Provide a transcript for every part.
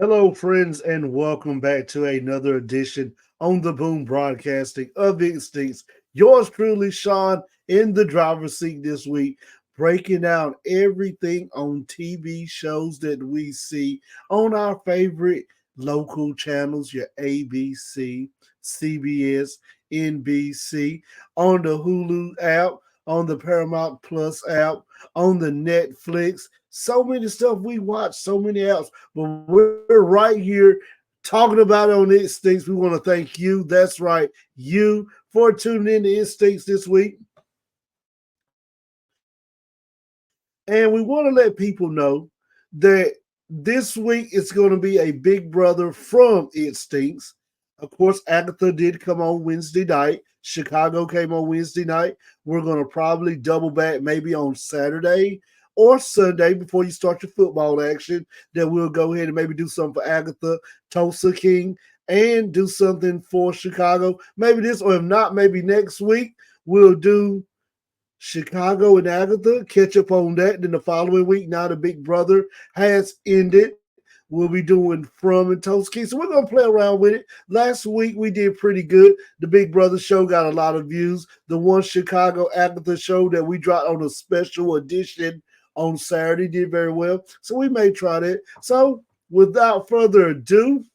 Hello, friends, and welcome back to another edition on the Boom Broadcasting of Instincts. Yours truly, Shawn, in the driver's seat this week, breaking down everything on TV shows that we see on our favorite local channels, your ABC, CBS, NBC, on the Hulu app, on the Paramount Plus app, on the Netflix. So many stuff we watch, so many apps, but we're right here talking about it on Instincts. We want to thank you. That's right, you for tuning in to Instincts this week. And we want to let people know that this week it's going to be a big brother from Instincts. Of course, Agatha did come on Wednesday night. Chicago came on Wednesday night. We're going to probably double back maybe on Saturday or Sunday before you start your football action. Then we'll go ahead and maybe do something for Agatha, Tulsa King, and do something for Chicago. Maybe this, or if not, maybe next week we'll do Chicago and Agatha, catch up on that. Then the following week, now the Big Brother has ended. We'll be doing From and Toast King. So we're going to play around with it. Last week we did pretty good. The Big Brother show got a lot of views. The one Chicago Agatha show that we dropped on a special edition on Saturday did very well. So we may try that. So without further ado,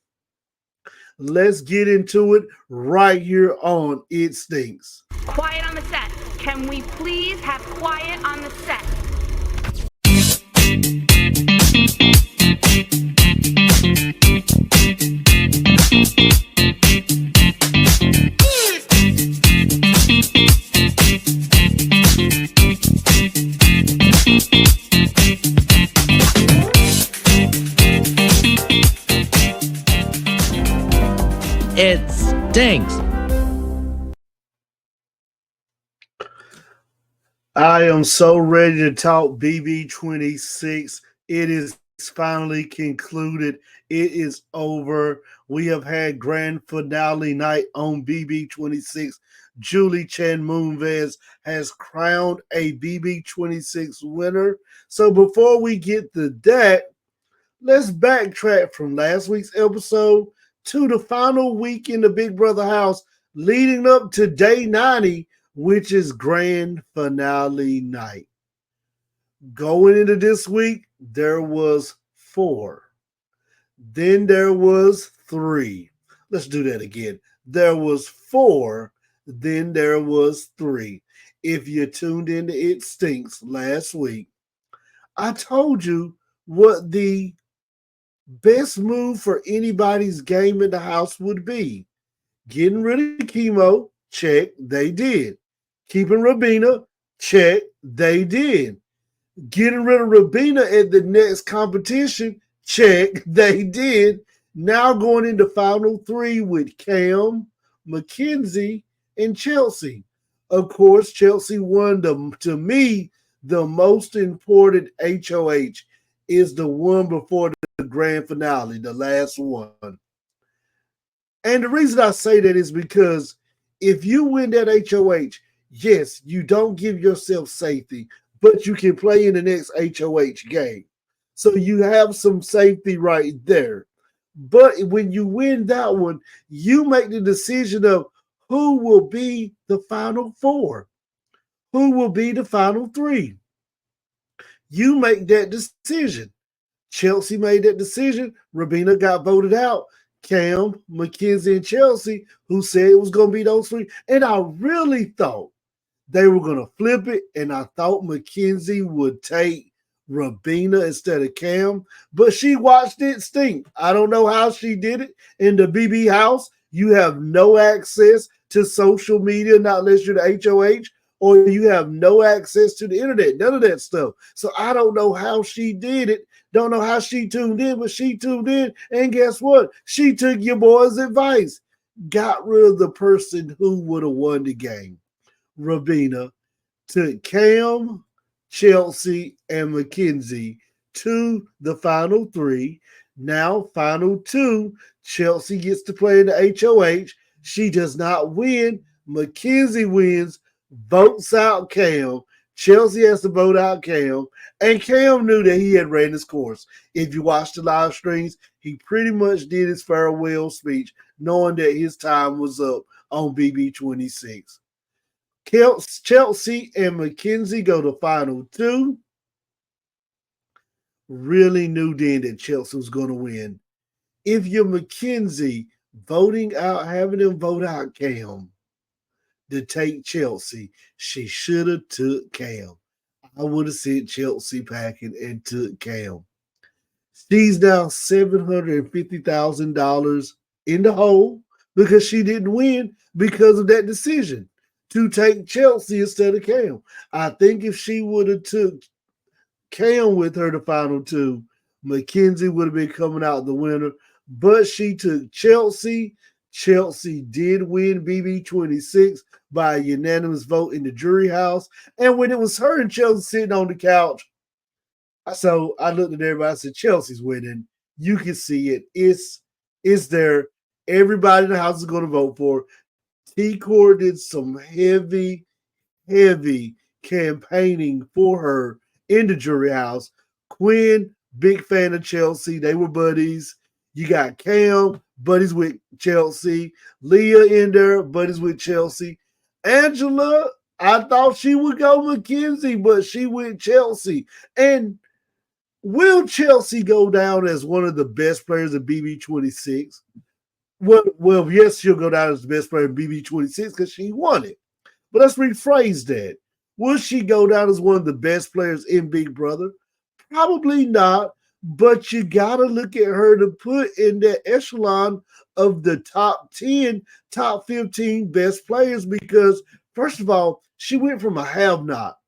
let's get into it right here on It Stinks. Quiet on the set. Can we please have quiet on the set? It stinks. I am so ready to talk BB26. It is finally concluded. It is over. We have had grand finale night on BB26. Julie Chan Moonves has crowned a BB26 winner. So before we get to that, let's backtrack from last week's episode to the final week in the Big Brother house leading up to day 90, which is grand finale night. Going into this week, there was 4. Then there was 3. Let's do that again. There was 4. Then there was 3. If you tuned into It Stinks last week, I told you what the best move for anybody's game in the house would be. Getting rid of chemo, check, they did. Keeping Rabina, check, they did. Getting rid of Rabina at the next competition, check, they did. Now going into final 3 with Cam, Mackenzie, and Chelsea. Of course, Chelsea won to me, the most important HOH is the one before the grand finale, the last one. And the reason I say that is because if you win that HOH, yes, you don't give yourself safety, but you can play in the next HOH game. So you have some safety right there. But when you win that one, you make the decision of who will be the final 4, who will be the final 3. You make that decision. Chelsea made that decision. Rabina got voted out. Cam, Mackenzie, and Chelsea, who said it was going to be those 3. And I really thought they were going to flip it, and I thought Mackenzie would take Rabina instead of Cam, but she watched it stink. I don't know how she did it. In the BB house, you have no access to social media, not unless you're the HOH, or you have no access to the internet, none of that stuff. So I don't know how she did it. Don't know how she tuned in, but she tuned in, and guess what? She took your boy's advice. Got rid of the person who would have won the game. Rabina took Cam, Chelsea, and Mackenzie to the final 3. Now, final 2, Chelsea gets to play in the HOH. She does not win. Mackenzie wins, votes out Cam. Chelsea has to vote out Cam, and Cam knew that he had ran his course. If you watch the live streams, he pretty much did his farewell speech, knowing that his time was up on BB26. Chelsea and McKenzie go to final two. Really knew then that Chelsea was going to win. If you're McKenzie, voting out, having them vote out Cam to take Chelsea, she should have took Cam. I would have sent Chelsea packing and took Cam. She's now $750,000 in the hole because she didn't win because of that decision to take Chelsea instead of Cam. I think if she would have took Cam with her to final two, McKenzie would have been coming out the winner. But she took Chelsea. Chelsea did win BB26 by a unanimous vote in the jury house. And when it was her and Chelsea sitting on the couch, so I looked at everybody. I said, Chelsea's winning. You can see it. It's there. Everybody in the house is going to vote for. T-Core did some heavy campaigning for her in the jury house. Quinn, big fan of Chelsea. They were buddies. You got Cam, buddies with Chelsea. Leah in there, buddies with Chelsea. Angela, I thought she would go McKenzie, but she went Chelsea. And will Chelsea go down as one of the best players in BB26? Well, yes, she'll go down as the best player in BB26 because she won it. But let's rephrase that. Will she go down as one of the best players in Big Brother? Probably not. But you got to look at her to put in that echelon of the top 10, top 15 best players because, first of all, she went from a have-not.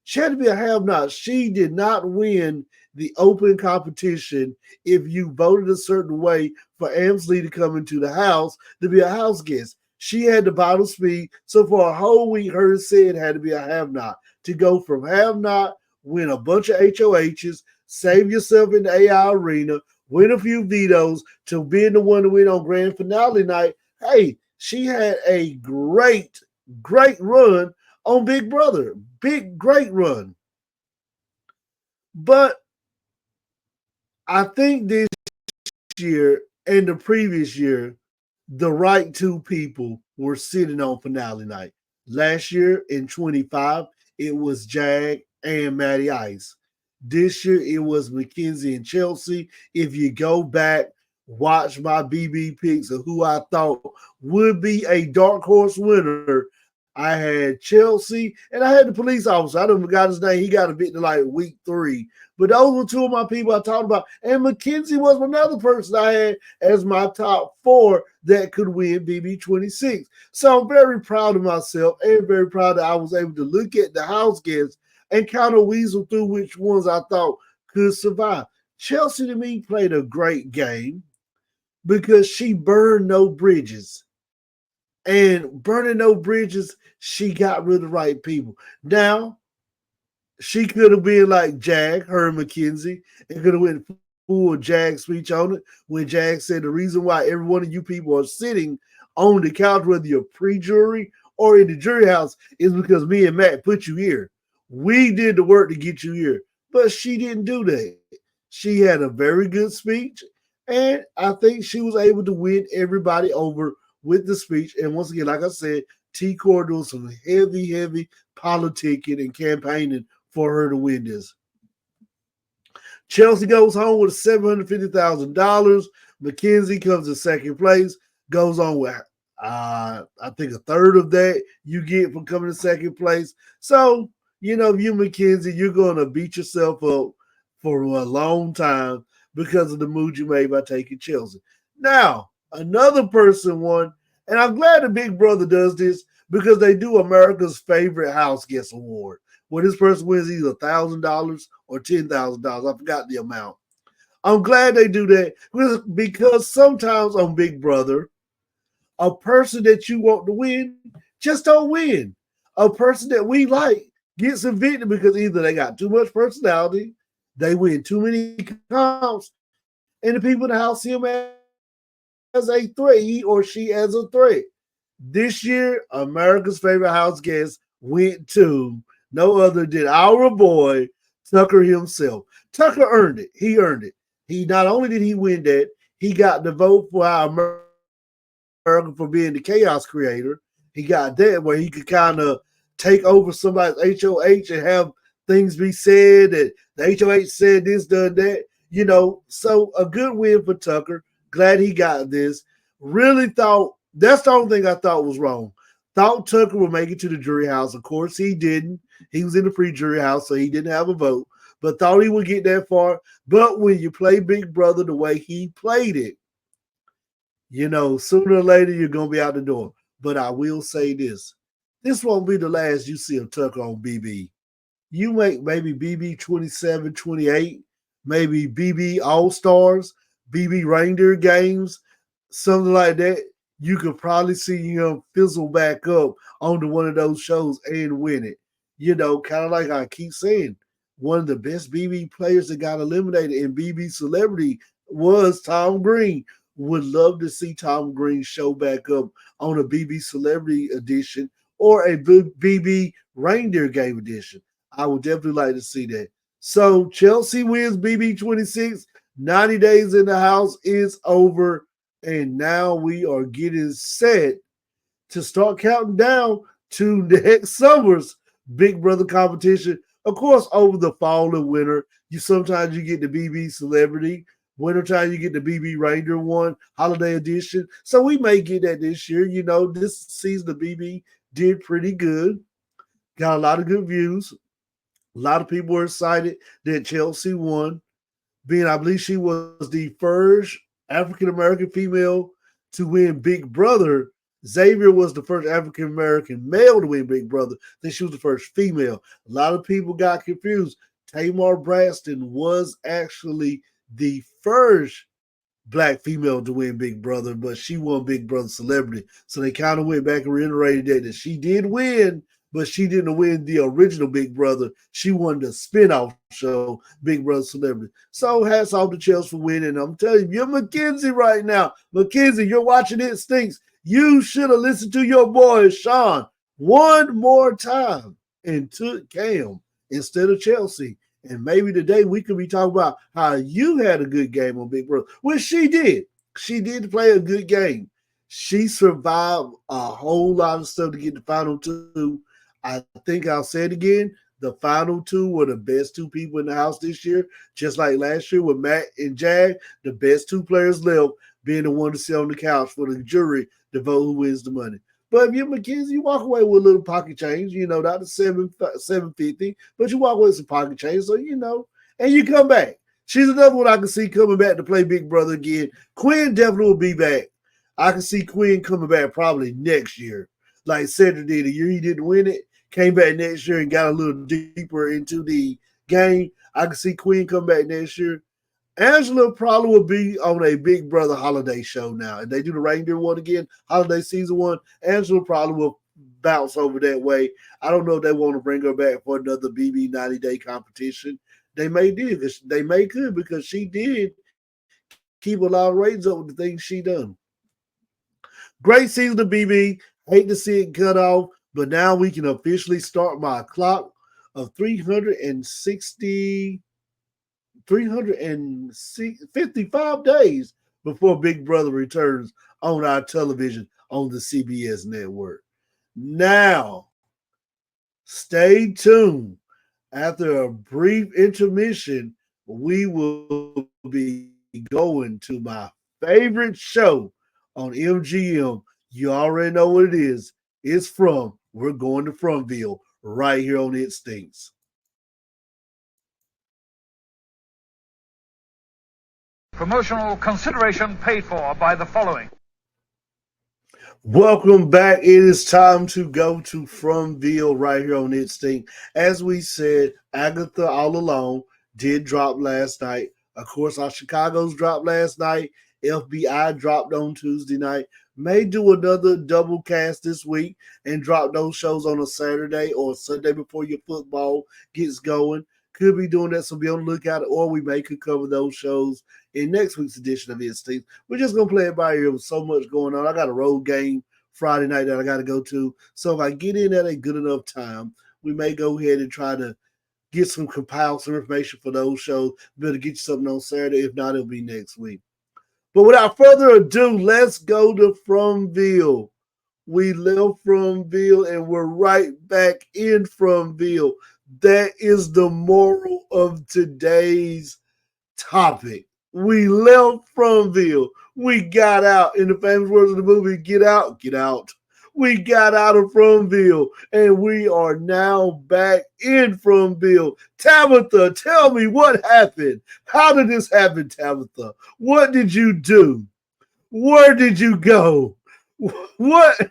She had to be a have-not. She did not win the open competition if you voted a certain way for Amsley to come into the house to be a house guest. She had the bottle speed. So for a whole week, her said had to be a have-not. To go from have-not, win a bunch of HOHs, save yourself in the AI arena, win a few vetoes, to being the one to win on grand finale night. Hey, she had a great run on Big Brother. Great run. But I think this year and the previous year, the right two people were sitting on finale night. Last year in 25, it was Jag and Matty Ice. This year it was McKenzie and Chelsea. If you go back, watch my BB picks of who I thought would be a dark horse winner. I had Chelsea and I had the police officer. I don't forgot his name. He got evicted like week 3. But those were two of my people I talked about. And McKenzie was another person I had as my top 4 that could win BB26. So I'm very proud of myself and very proud that I was able to look at the house guests and kind of weasel through which ones I thought could survive. Chelsea to me played a great game because she burned no bridges. And burning no bridges, she got rid of the right people. Now, she could have been like Jag, her and McKenzie, and could have went full Jag speech on it when Jag said the reason why every one of you people are sitting on the couch, whether you're pre-jury or in the jury house, is because me and Matt put you here. We did the work to get you here. But she didn't do that. She had a very good speech, and I think she was able to win everybody over with the speech. And once again, like I said, T. Core doing some heavy politicking and campaigning for her to win this. Chelsea goes home with $750,000. McKenzie comes in second place, goes on with I think a third of that you get from coming in second place. So, if you McKenzie, you're going to beat yourself up for a long time because of the mood you made by taking Chelsea. Now, another person won, and I'm glad the Big Brother does this because they do America's Favorite House Guest Award, where this person wins either $1,000 or $10,000. I forgot the amount. I'm glad they do that because sometimes on Big Brother, a person that you want to win just don't win. A person that we like gets evicted because either they got too much personality, they win too many comps, and the people in the house see him as a threat, he or she as a threat. This year, America's Favorite House Guest went to No other than our boy Tucker himself. Tucker earned it. He earned it. He not only did he win that, he got the vote for our American for being the chaos creator. He got that where he could kind of take over somebody's HOH and have things be said that the HOH said this, done that. So a good win for Tucker. Glad he got this. Really thought that's the only thing I thought was wrong. Thought Tucker would make it to the jury house. Of course, he didn't. He was in the pre-jury house, so he didn't have a vote. But thought he would get that far. But when you play Big Brother the way he played it, sooner or later you're gonna be out the door. But I will say this: this won't be the last you see of Tucker on BB. You make maybe BB 27, 28, maybe BB All Stars, BB Reindeer Games, something like that. You could probably see him fizzle back up onto one of those shows and win it. Kind of like I keep saying, one of the best BB players that got eliminated in BB Celebrity was Tom Green. Would love to see Tom Green show back up on a BB Celebrity edition or a BB Reindeer Game edition. I would definitely like to see that. So Chelsea wins BB 26. 90 days in the house is over. And now we are getting set to start counting down to next summer's Big Brother competition. Of course, over the fall and winter, sometimes you get the BB Celebrity. Wintertime, you get the BB Reindeer one, holiday edition. So we may get that this year. This season the BB did pretty good. Got a lot of good views. A lot of people were excited that Chelsea won, being I believe she was the first African American female to win Big Brother. Xavier was the first African American male to win Big Brother. Then she was the first female. A lot of people got confused. Tamar Braxton was actually the first black female to win Big Brother, but she won Big Brother Celebrity. So they kind of went back and reiterated that she did win, but she didn't win the original Big Brother. She won the spinoff show, Big Brother Celebrity. So hats off to Chelsea for winning. I'm telling you, you're Mackenzie right now. Mackenzie, you're watching It Stinks. You should have listened to your boy, Shawn, one more time and took Cam instead of Chelsea. And maybe today we could be talking about how you had a good game on Big Brother, which she did. She did play a good game. She survived a whole lot of stuff to get the final two. I think I'll say it again. The final two were the best two people in the house this year, just like last year with Matt and Jag. The best two players left being the one to sit on the couch for the jury to vote who wins the money. But if you're McKenzie, you walk away with a little pocket change, not the 750, but you walk away with some pocket change, so and you come back. She's another one I can see coming back to play Big Brother again. Quinn definitely will be back. I can see Quinn coming back probably next year. Like Cedric did the year he didn't win it, came back next year and got a little deeper into the game. I can see Quinn come back next year. Angela probably will be on a Big Brother holiday show now. And they do the reindeer one again, holiday season one. Angela probably will bounce over that way. I don't know if they want to bring her back for another BB 90-day competition. They may do. They may could because she did keep a lot of ratings up with the things she done. Great season to BB. Hate to see it cut off, but now we can officially start my clock of 355 days before Big Brother returns on our television on the CBS network. Now, stay tuned. After a brief intermission, we will be going to my favorite show on MGM. You already know what it is. It's from We're Going to Frontville right here on It Stinks. Promotional consideration paid for by the following. Welcome back. It is time to go to Fromville right here on Instinct. As we said, Agatha All Alone did drop last night. Of course, our Chicago's dropped last night. FBI dropped on Tuesday night. May do another double cast this week and drop those shows on a Saturday or Sunday before your football gets going. Could be doing that, so be on the lookout, or we may could cover those shows in next week's edition of Instinct. We're just going to play it by ear with so much going on. I got a road game Friday night that I got to go to. So if I get in at a good enough time, we may go ahead and try to compile some information for those shows. Better get you something on Saturday. If not, it'll be next week. But without further ado, let's go to Fromville. We left Fromville and we're right back in Fromville. That is the moral of today's topic. We left Fromville. We got out. In the famous words of the movie, get out, get out. We got out of Fromville and we are now back in Fromville. Tabitha, tell me what happened. How did this happen, Tabitha? What did you do? Where did you go? What?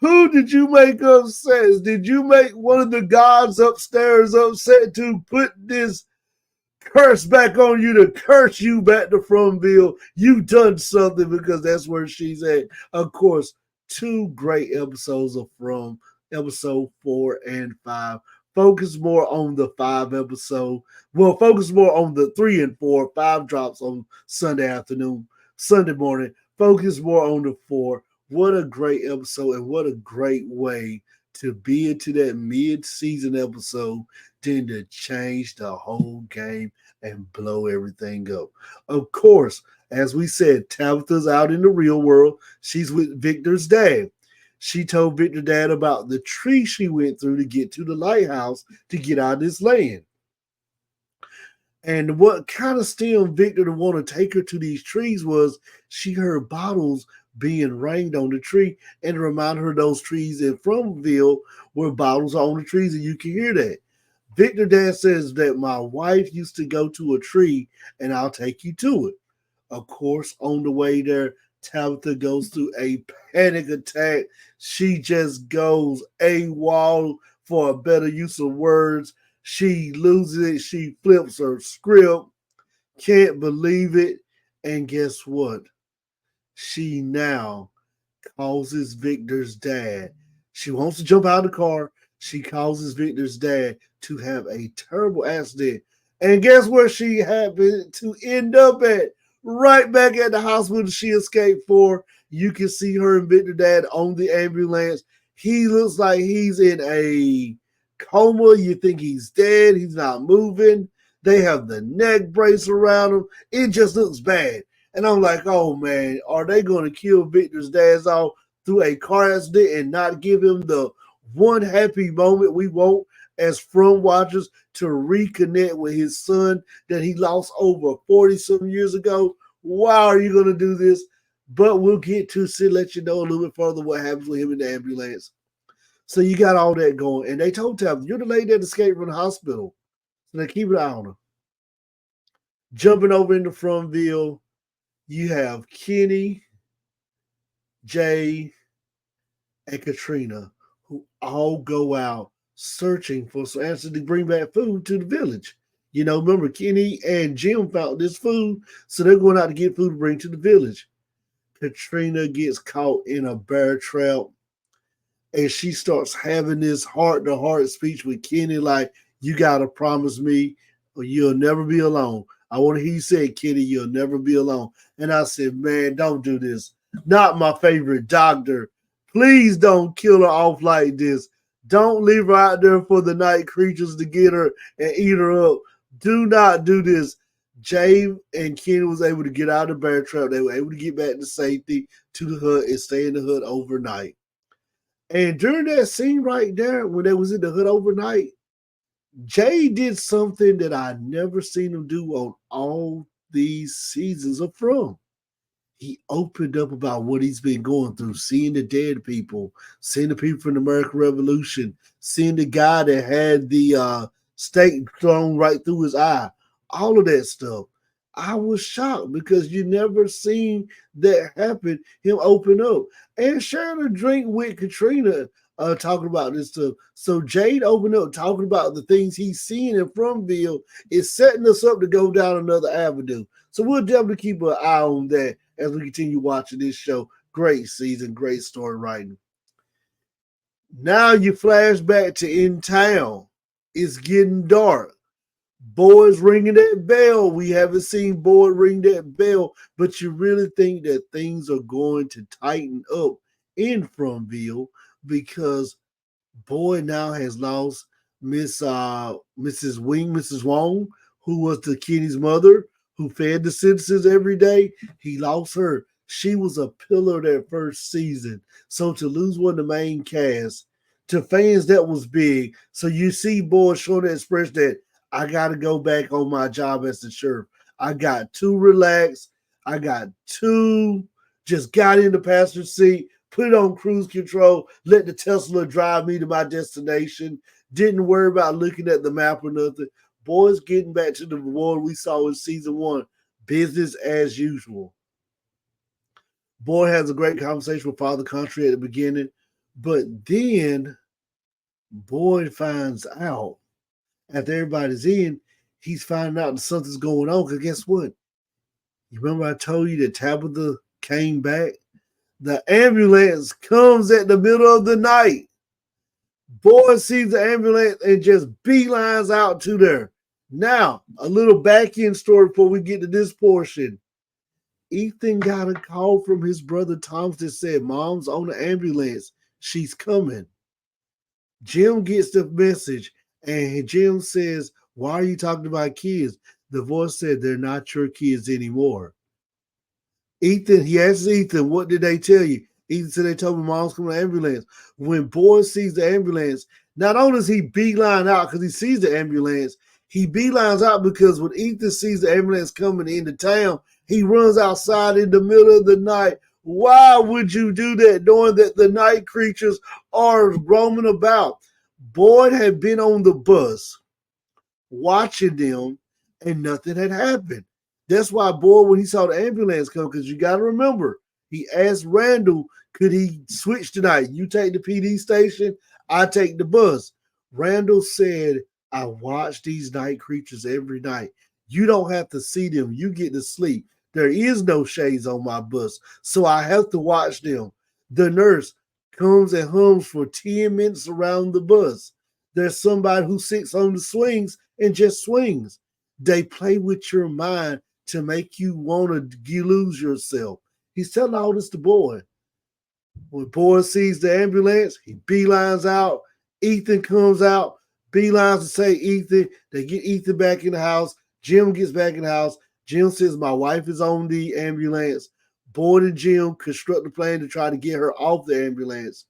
Who did you make upset? Did you make one of the gods upstairs upset to put this curse back on you, to curse you back to Fromville? You've done something, because that's where she's at. Of course, two great episodes of From, episode 4 and 5. Focus more on the 5 episode. Well, focus more on the 3 and 4. 5 drops on Sunday afternoon, Sunday morning. Focus more on the 4. What a great episode, and what a great way to be into that mid-season episode, then to change the whole game and blow everything up. Of course, as we said, Tabitha's out in the real world. She's with Victor's dad. She told Victor's dad about the tree she went through to get to the lighthouse to get out of this land. And what kind of stemmed Victor to want to take her to these trees was she heard bottles being rained on the tree, and to remind her those trees in Fromville where bottles are on the trees, and you can hear that. Victor dad says that my wife used to go to a tree and I'll take you to it. Of course, on the way there, Tabitha goes through a panic attack. She just goes AWOL, for a better use of words. She loses it. She flips her script. Can't believe it. And guess what? She now causes Victor's dad. She wants to jump out of the car. She causes Victor's dad to have a terrible accident. And guess where she happened to end up at? Right back at the hospital she escaped for. You can see her and Victor's dad on the ambulance. He looks like he's in a coma. You think he's dead. He's not moving. They have the neck brace around him. It just looks bad. And I'm like, oh man, are they going to kill Victor's dad off through a car accident and not give him the one happy moment we want as From watchers to reconnect with his son that he lost over 40-some years ago? Why are you going to do this? But we'll get to let you know a little bit further what happens with him in the ambulance. So you got all that going. And they told him, you're the lady that escaped from the hospital. So they keep an eye on her. Jumping over into Fromville, you have Kenny, Jay, and Katrina, who all go out searching for some answers to bring back food to the village. You know, remember, Kenny and Jim found this food, so they're going out to get food to bring to the village. Katrina gets caught in a bear trap, and she starts having this heart-to-heart speech with Kenny, like, you got to promise me or you'll never be alone. I want to hear you say, Kenny, you'll never be alone. And I said, man, don't do this. Not my favorite doctor. Please don't kill her off like this. Don't leave her out there for the night creatures to get her and eat her up. Do not do this. Jay and Kenny was able to get out of the bear trap. They were able to get back to safety to the hut and stay in the hut overnight. And during that scene right there, when they was in the hut overnight, Jay did something that I never seen him do on all these seasons of From. He opened up about what he's been going through, seeing the dead people, seeing the people from the American Revolution, seeing the guy that had the stake thrown right through his eye, all of that stuff. I was shocked because you never seen that happen, him open up and sharing a drink with Katrina, talking about this stuff. So Jade opened up talking about the things he's seen in Fromville is setting us up to go down another avenue. So we'll definitely keep an eye on that as we continue watching this show. Great season, great story writing. Now you flash back to in town. It's getting dark. Boyd's ringing that bell. We haven't seen Boyd ring that bell, but you really think that things are going to tighten up in Fromville because Boyd now has lost Mrs. Wong, who was the Kenny's mother, who fed the citizens every day. He lost her. She was a pillar that first season. So to lose one of the main cast, to fans that was big. So you see Boyd showing the expression that I gotta go back on my job as the sheriff. I got too relaxed. I got too just got in the passenger seat, put it on cruise control, let the Tesla drive me to my destination. Didn't worry about looking at the map or nothing. Boys getting back to the reward we saw in season one. Business as usual. Boy has a great conversation with Father Country at the beginning, but then Boyd finds out after everybody's in, he's finding out that something's going on. Because guess what? You remember I told you that Tabitha came back? The ambulance comes at the middle of the night. Boyd sees the ambulance and just beelines out to there. Now, a little back end story before we get to this portion. Ethan got a call from his brother Thomas that said, Mom's on the ambulance. She's coming. Jim gets the message and Jim says, Why are you talking about kids? The voice said, They're not your kids anymore. Ethan, he asked Ethan, what did they tell you? Ethan said they told me Mom's coming to the ambulance. When Boyd sees the ambulance, not only does he beeline out because he sees the ambulance, he beelines out because when Ethan sees the ambulance coming into town, he runs outside in the middle of the night. Why would you do that knowing that the night creatures are roaming about? Boyd had been on the bus watching them and nothing had happened. That's why Boyd, when he saw the ambulance come, because you got to remember, he asked Randall, could he switch tonight? You take the PD station, I take the bus. Randall said, I watch these night creatures every night. You don't have to see them. You get to sleep. There is no shades on my bus, so I have to watch them. The nurse comes and hums for 10 minutes around the bus. There's somebody who sits on the swings and just swings. They play with your mind to make you want to lose yourself. He's telling all this to Boyd. When Boyd sees the ambulance, he beelines out. Ethan comes out, beelines to say Ethan. They get Ethan back in the house. Jim gets back in the house. Jim says, my wife is on the ambulance. Boyd and Jim construct a plan to try to get her off the ambulance.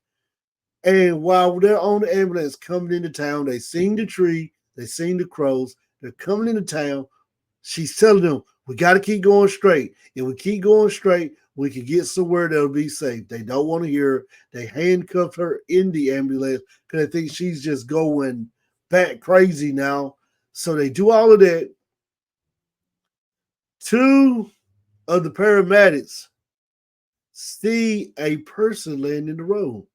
And while they're on the ambulance coming into town, they seen the tree, they seen the crows, they're coming into town. She's telling them, we got to keep going straight. If we keep going straight, we can get somewhere that'll be safe. They don't want to hear her. They handcuffed her in the ambulance because they think she's just going back crazy now. So they do all of that. Two of the paramedics see a person laying in the road.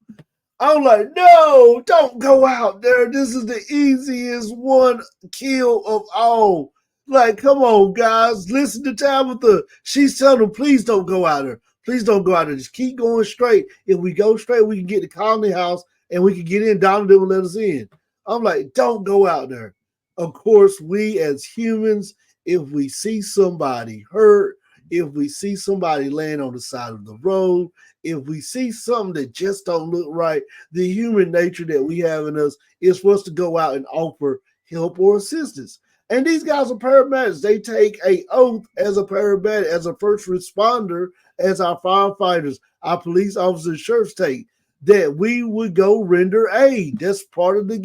I'm like, no, don't go out there. This is the easiest one kill of all. Like, come on, guys. Listen to Tabitha. She's telling them, please don't go out there. Please don't go out there. Just keep going straight. If we go straight, we can get to Colony House and we can get in. Donald will let us in. I'm like, don't go out there. Of course, we as humans, if we see somebody hurt, if we see somebody laying on the side of the road, if we see something that just don't look right, the human nature that we have in us is for us to go out and offer help or assistance. And these guys are paramedics. They take a oath as a paramedic, as a first responder, as our firefighters, our police officers, sheriffs take, that we would go render aid. That's part of the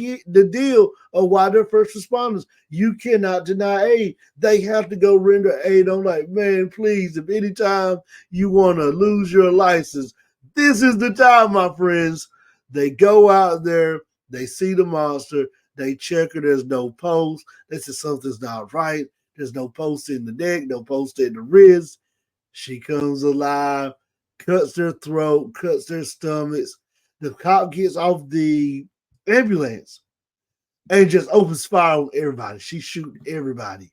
deal of why they're first responders. You cannot deny aid. They have to go render aid. I'm like, man, please, if anytime you want to lose your license, this is the time, my friends. They go out there, they see the monster, they check her, there's no pulse. They say something's not right. There's no pulse in the neck, no pulse in the wrist. She comes alive, cuts their throat, cuts their stomachs. The cop gets off the ambulance and just opens fire on everybody. She's shooting everybody.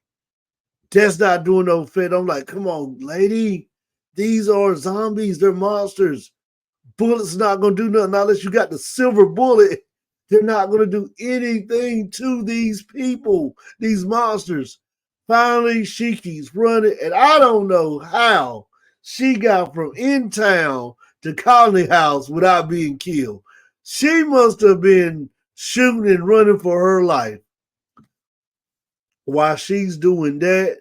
That's not doing no fit. I'm like, come on, lady. These are zombies. They're monsters. Bullets not going to do nothing unless you got the silver bullet. They're not going to do anything to these people, these monsters. Finally, she keeps running, and I don't know how she got from in town to Colony House without being killed. She must have been shooting and running for her life. While she's doing that,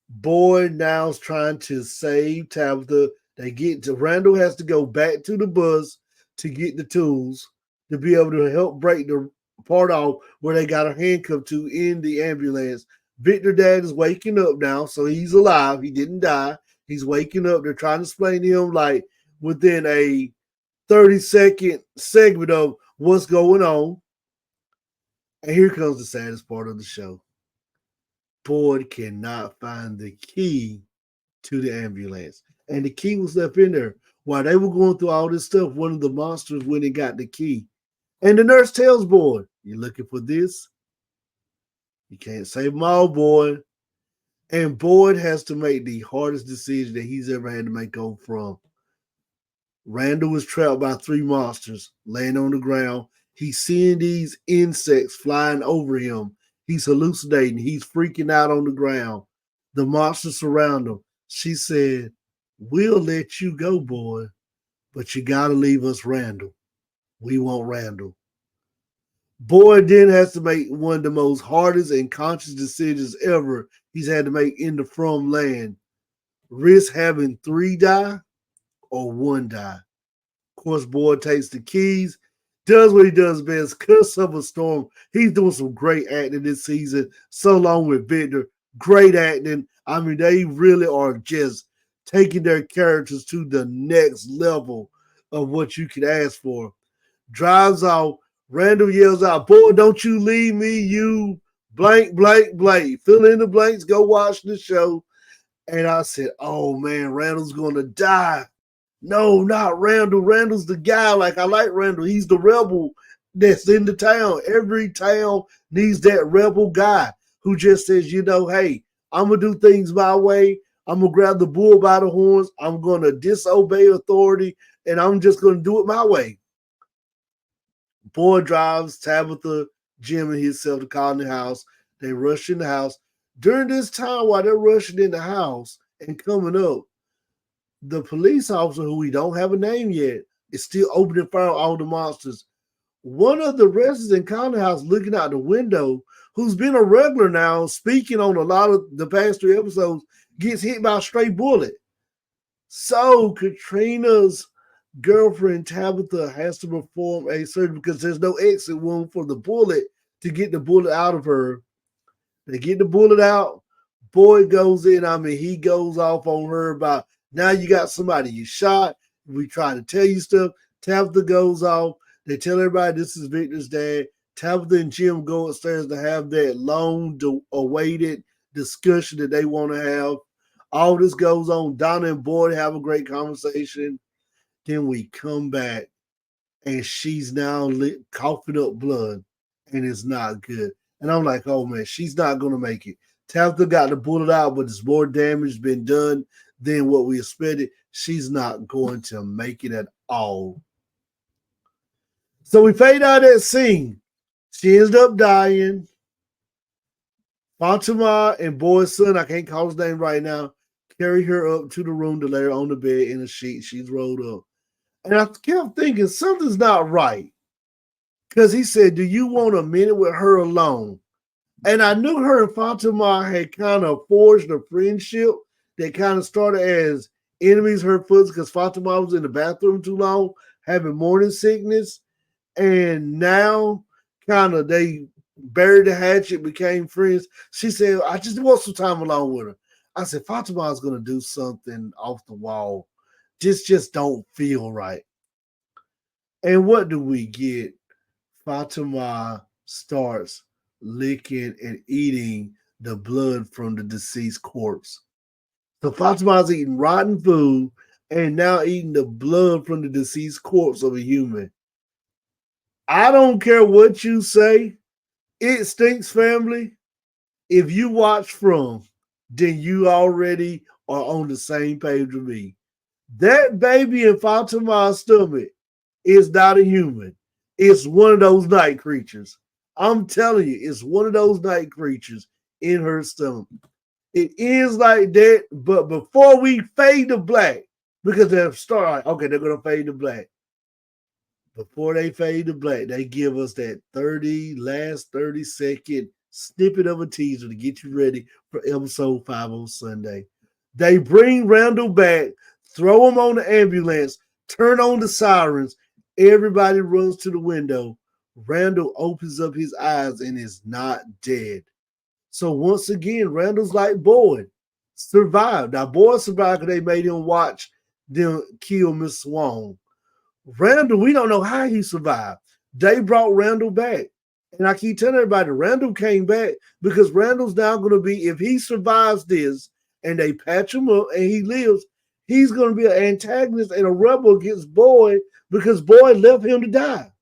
Boyd now's trying to save Tabitha. They get to Randall has to go back to the bus to get the tools to be able to help break the part off where they got her handcuffed to in the ambulance. Victor dad is waking up now, so he's alive. He didn't die. He's waking up. They're trying to explain to him like within a 30-second segment of what's going on. And here comes the saddest part of the show. Boyd cannot find the key to the ambulance. And the key was left in there. While they were going through all this stuff, one of the monsters went and got the key. And the nurse tells Boyd, "You looking for this? You can't save them all, Boyd." And Boyd has to make the hardest decision that he's ever had to make on from. Randall was trapped by 3 monsters laying on the ground. He's seeing these insects flying over him. He's hallucinating. He's freaking out on the ground. The monsters surround him. She said, "We'll let you go, boy, but you got to leave us Randall. We want Randall." Boyd then has to make one of the most hardest and conscious decisions ever he's had to make in the From land. Risk having 3 die or 1 die. Of course, Boyd takes the keys, does what he does best, cuts up a storm. He's doing some great acting this season, so long with Victor. Great acting. I mean, they really are just taking their characters to the next level of what you could ask for. Drives off. Randall yells out, "Boy, don't you leave me, you blank, blank, blank." Fill in the blanks, go watch the show. And I said, "Oh, man, Randall's going to die." No, not Randall. Randall's the guy. Like, I like Randall. He's the rebel that's in the town. Every town needs that rebel guy who just says, hey, I'm going to do things my way. I'm going to grab the bull by the horns. I'm going to disobey authority, and I'm just going to do it my way. Boyd drives Tabitha, Jim, and himself to Colony House. They rush in the house. During this time, while they're rushing in the house and coming up, the police officer, who we don't have a name yet, is still opening fire on all the monsters. One of the residents in Colony House looking out the window, who's been a regular now, speaking on a lot of the past 3 episodes, gets hit by a stray bullet. So Katrina's girlfriend Tabitha has to perform a surgery because there's no exit wound for the bullet to get the bullet out of her. They get the bullet out. Boyd goes in. I mean, he goes off on her about, now you got somebody you shot. We try to tell you stuff. Tabitha goes off. They tell everybody this is Victor's dad. Tabitha and Jim go upstairs to have that long-awaited discussion that they want to have. All this goes on. Donna and Boyd have a great conversation. Then we come back, and she's now coughing up blood, and it's not good. And I'm like, oh, man, she's not going to make it. Tabitha got the bullet out, but there's more damage been done than what we expected. She's not going to make it at all. So we fade out that scene. She ends up dying. Fatima and Boyd's son, I can't call his name right now, carry her up to the room to lay her on the bed in a sheet. She's rolled up. And I kept thinking something's not right. Because he said, "Do you want a minute with her alone?" And I knew her and Fatima had kind of forged a friendship that kind of started as enemies, her foots, because Fatima was in the bathroom too long, having morning sickness. And now kind of they buried the hatchet, became friends. She said, "I just want some time alone with her." I said, Fatima's going to do something off the wall. Just don't feel right. And what do we get? Fatima starts licking and eating the blood from the deceased corpse. So Fatima's eating rotten food and now eating the blood from the deceased corpse of a human. I don't care what you say. It stinks, family. If you watch From, then you already are on the same page with me. That baby in Fatima's stomach is not a human. It's one of those night creatures. I'm telling you, it's one of those night creatures in her stomach. It ends like that, but before we fade to black, because they're starting, okay, they're going to fade to black. before they fade to black, they give us that last 30-second snippet of a teaser to get you ready for episode 5 on Sunday. They bring Randall back, throw him on the ambulance, turn on the sirens. Everybody runs to the window. Randall opens up his eyes and is not dead. So once again, Randall's like Boyd, survived. Now Boyd survived because they made him watch them kill Miss Swan. Randall, we don't know how he survived. They brought Randall back. And I keep telling everybody, Randall came back because Randall's now going to be, if he survives this and they patch him up and he lives, he's going to be an antagonist and a rebel against Boyd because Boyd left him to die.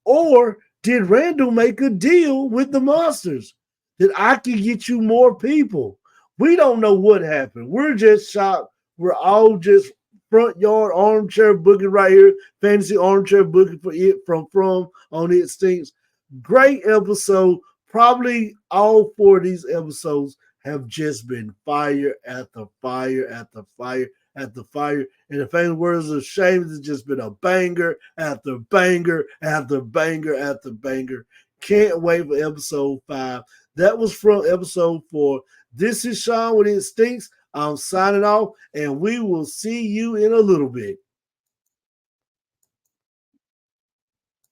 Or did Randall make a deal with the monsters that I can get you more people? We don't know what happened. We're just shocked. We're all just front yard armchair booking right here. Fantasy armchair booking for it from on It Stinks. Great episode. Probably all 4 of these episodes have just been fire after fire after fire after fire. And the famous words of shame, it's just been a banger after banger after banger after banger. Can't wait for episode 5. That was from episode 4. This is Shawn with It Stinks. I'm signing off, and we will see you in a little bit.